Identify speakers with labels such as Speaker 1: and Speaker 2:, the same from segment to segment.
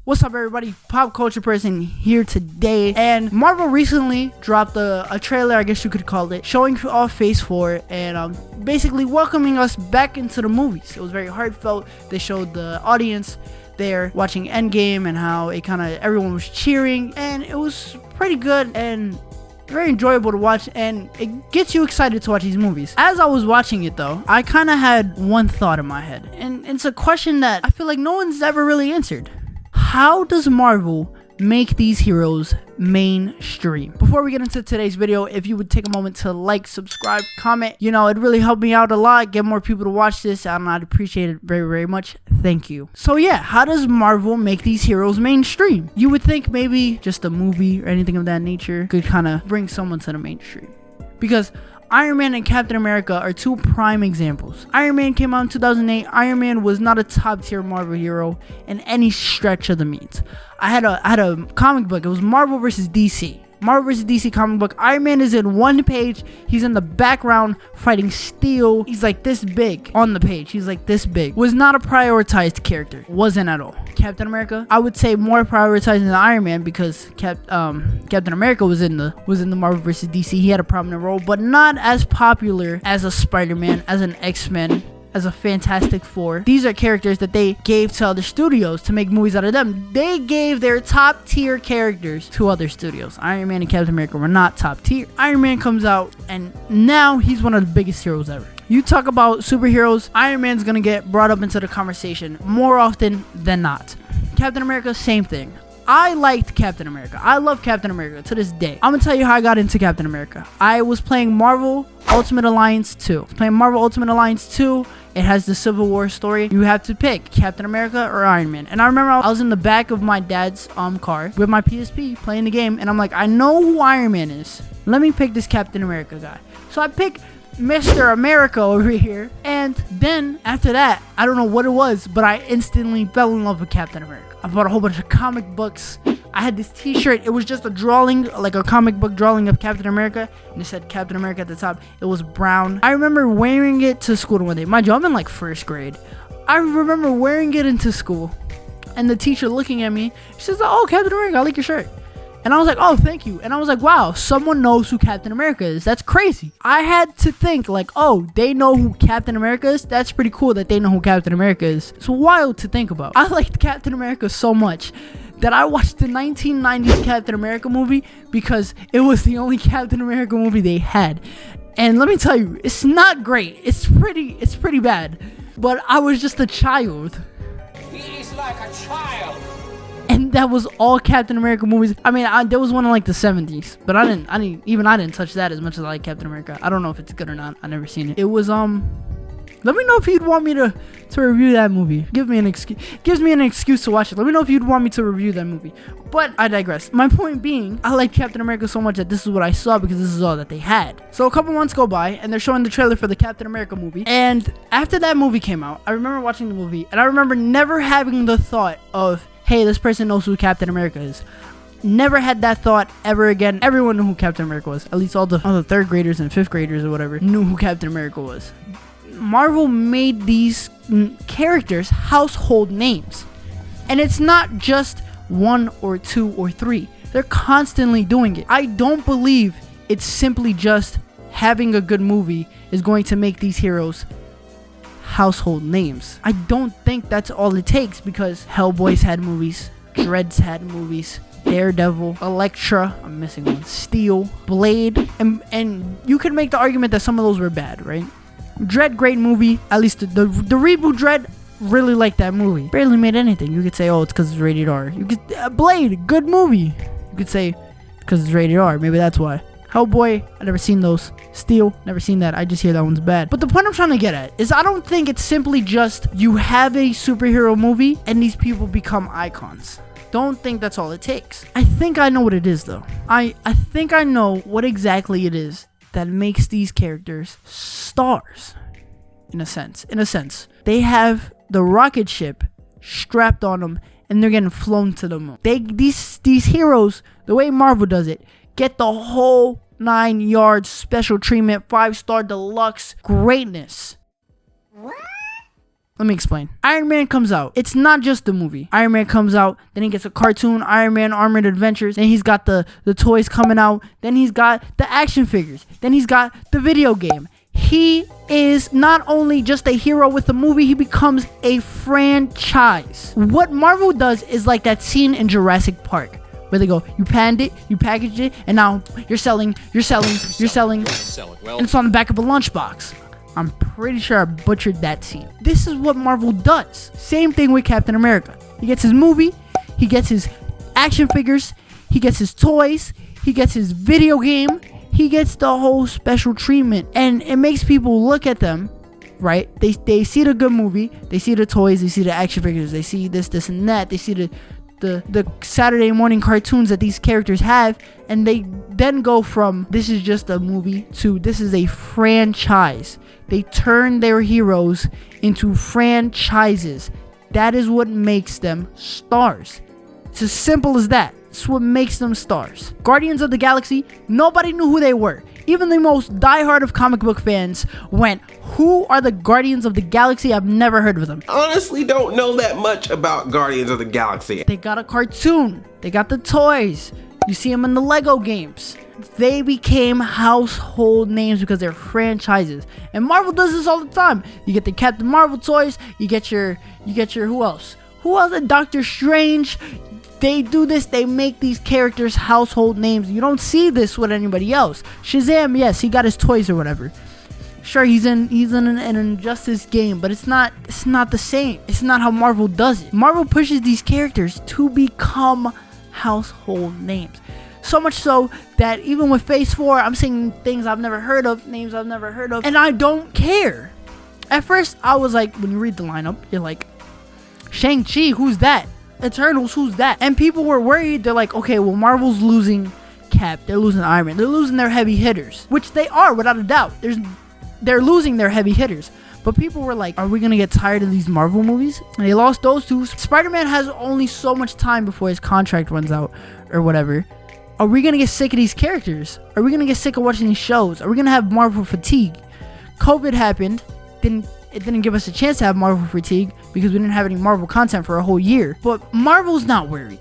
Speaker 1: What's up, everybody? Pop culture person here today, and Marvel recently dropped a trailer, I guess you could call it, showing off Phase 4 and basically welcoming us back into the movies. It was very heartfelt. They showed the audience there watching Endgame and how it everyone was cheering, and it was pretty good and very enjoyable to watch, and it gets you excited to watch these movies. As I was watching it though, I kind of had one thought in my head, and it's a question that I feel like no one's ever really answered. How does Marvel make these heroes mainstream? Before we get into today's video, if you would take a moment to like, subscribe, comment, it'd really help me out a lot, get more people to watch this, and I'd appreciate it very, very much. Thank you. So yeah, how does Marvel make these heroes mainstream? You would think maybe just a movie or anything of that nature could kind of bring someone to the mainstream, because Iron Man and Captain America are two prime examples. Iron Man came out in 2008. Iron Man was not a top tier Marvel hero in any stretch of the means. I had a comic book. It was Marvel vs. DC. Marvel vs. DC comic book. Iron Man is in one page. He's in the background fighting Steel. He's like this big on the page. He's like this big. Was not a prioritized character. Wasn't at all. Captain America, I would say more prioritized than Iron Man, because Captain America was in the Marvel vs. DC. He had a prominent role, but not as popular as a Spider-Man, as an X-Men, as a Fantastic Four. These are characters that they gave to other studios to make movies out of them. They gave their top tier characters to other studios. Iron Man and Captain America were not top tier. Iron Man comes out and now he's one of the biggest heroes ever. You talk about superheroes, Iron Man's gonna get brought up into the conversation more often than not. Captain America, same thing. I liked Captain America. I love Captain America to this day. I'm gonna tell you how I got into Captain America. I was playing Marvel Ultimate Alliance 2. It has the Civil War story. You have to pick Captain America or Iron Man. And I remember I was in the back of my dad's car with my PSP playing the game, and I'm like, I know who Iron Man is. Let me pick this Captain America guy. So I pick Mr. America over here, and then after that, I don't know what it was, but I instantly fell in love with Captain America. I bought a whole bunch of comic books. I had this t-shirt. It was just a drawing, like a comic book drawing of Captain America, and it said Captain America at the top. It was brown. I remember wearing it to school one day. Mind you, I'm in like first grade. I remember wearing it into school, and the teacher looking at me, she says, "Oh, Captain America, I like your shirt." And I was like, "Oh, thank you." And I was like, wow, someone knows who Captain America is. That's crazy. I had to think like, oh, they know who Captain America is? That's pretty cool that they know who Captain America is. It's wild to think about. I liked Captain America so much that I watched the 1990s Captain America movie because it was the only Captain America movie they had. And let me tell you, it's not great. It's pretty bad. But I was just a child.
Speaker 2: He is like a child.
Speaker 1: And that was all Captain America movies. I mean, there was one in like the 70s, but I didn't touch that as much as I like Captain America. I don't know if it's good or not. I never seen it. It was let me know if you'd want me to review that movie. Gives me an excuse to watch it. Let me know if you'd want me to review that movie. But I digress. My point being, I like Captain America so much that this is what I saw because this is all that they had. So a couple months go by and they're showing the trailer for the Captain America movie. And after that movie came out, I remember watching the movie and I remember never having the thought of, hey, this person knows who Captain America is. Never had that thought ever again. Everyone knew who Captain America was. At least all the third graders and fifth graders or whatever knew who Captain America was. Marvel made these characters household names. And it's not just one or two or three. They're constantly doing it. I don't believe it's simply just having a good movie is going to make these heroes household names. I don't think that's all it takes, because Hellboy's had movies, Dread's had movies, Daredevil, Elektra, I'm missing one, Steel, Blade, and you could make the argument that some of those were bad, right? Dread, great movie. At least the reboot Dread, really liked that movie. Barely made anything. You could say, oh, it's because it's rated R. You could Blade, good movie. You could say because it's rated R. Maybe that's why. Hellboy, I never seen those. Steel, never seen that. I just hear that one's bad. But the point I'm trying to get at is I don't think it's simply just you have a superhero movie and these people become icons. Don't think that's all it takes. I think I know what it is though. I think I know what exactly it is that makes these characters stars. In a sense. They have the rocket ship strapped on them and they're getting flown to the moon. These heroes, the way Marvel does it, get the whole 9 yards, special treatment, 5-star deluxe greatness. Let me explain. Iron Man comes out. It's not just the movie. Iron Man comes out, then he gets a cartoon, Iron Man Armored Adventures, then he's got the toys coming out, then he's got the action figures, then he's got the video game. He is not only just a hero with the movie, he becomes a franchise. What Marvel does is like that scene in Jurassic Park where they go, you panned it, you packaged it, and now you're selling, and it's on the back of a lunchbox. I'm pretty sure I butchered that scene. This is what Marvel does. Same thing with Captain America. He gets his movie, he gets his action figures, he gets his toys, he gets his video game, he gets the whole special treatment. And it makes people look at them, right? They see the good movie, they see the toys, they see the action figures, they see this and that, they see the Saturday morning cartoons that these characters have, and they then go from this is just a movie to this is a franchise. They turn their heroes into franchises. That is what makes them stars. It's as simple as that. It's what makes them stars. Guardians of the Galaxy, nobody knew who they were. Even the most diehard of comic book fans went, who are the Guardians of the Galaxy? I've never heard of them.
Speaker 3: Honestly, don't know that much about Guardians of the Galaxy.
Speaker 1: They got a cartoon. They got the toys. You see them in the Lego games. They became household names because they're franchises. And Marvel does this all the time. You get the Captain Marvel toys. You get your who else? Who else? Doctor Strange. They do this. They make these characters household names. You don't see this with anybody else. Shazam, yes, he got his toys or whatever. Sure, he's in an Injustice game, but it's not the same. It's not how Marvel does it. Marvel pushes these characters to become household names. So much so that even with Phase 4, I'm seeing things I've never heard of, names I've never heard of, and I don't care. At first, I was like, when you read the lineup, you're like, Shang-Chi, who's that? Eternals, who's that? And people were worried. They're like, okay, well, Marvel's losing Cap, they're losing Iron Man, they're losing their heavy hitters, which they are without a doubt. They're losing their heavy hitters. But people were like, are we gonna get tired of these Marvel movies? And they lost those two. Spider-Man has only so much time before his contract runs out or whatever. Are we gonna get sick of these characters? Are we gonna get sick of watching these shows? Are we gonna have Marvel fatigue? COVID happened, it didn't give us a chance to have Marvel fatigue because we didn't have any Marvel content for a whole year. But Marvel's not worried.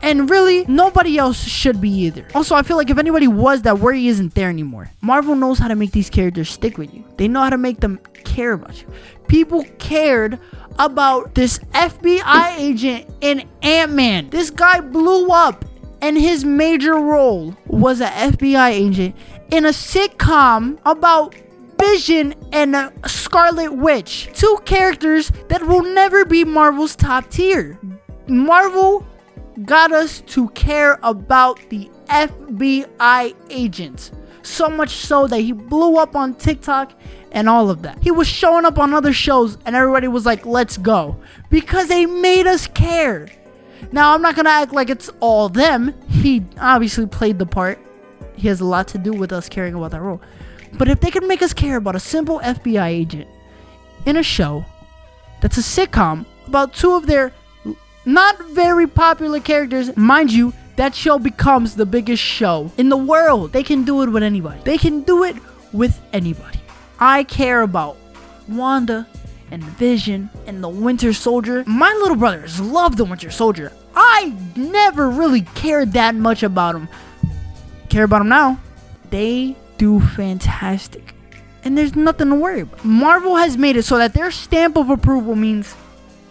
Speaker 1: And really, nobody else should be either. Also, I feel like if anybody was, that worry isn't there anymore. Marvel knows how to make these characters stick with you. They know how to make them care about you. People cared about this FBI agent in Ant-Man. This guy blew up, and his major role was an FBI agent in a sitcom about Vision and a Scarlet Witch. Two characters that will never be Marvel's top tier. Marvel got us to care about the FBI agent. So much so that he blew up on TikTok and all of that. He was showing up on other shows and everybody was like, let's go. Because they made us care. Now, I'm not going to act like it's all them. He obviously played the part. He has a lot to do with us caring about that role. But if they could make us care about a simple FBI agent in a show that's a sitcom about two of their not very popular characters, mind you, that show becomes the biggest show in the world. They can do it with anybody. They can do it with anybody. I care about Wanda and Vision and the Winter Soldier. My little brothers love the Winter Soldier. I never really cared that much about him. Care about him now. They do fantastic. And there's nothing to worry about. Marvel has made it so that their stamp of approval means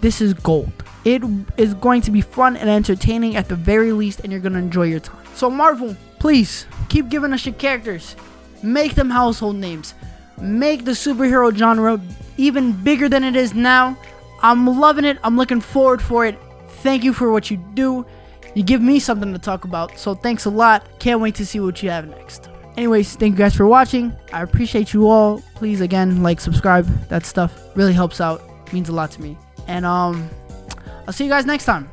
Speaker 1: this is gold. It is going to be fun and entertaining at the very least, and you're going to enjoy your time. So Marvel, please keep giving us your characters. Make them household names. Make the superhero genre even bigger than it is now. I'm loving it. I'm looking forward for it. Thank you for what you do. You give me something to talk about. So thanks a lot. Can't wait to see what you have next. Anyways, thank you guys for watching. I appreciate you all. Please, again, like, subscribe. That stuff really helps out. Means a lot to me. And I'll see you guys next time.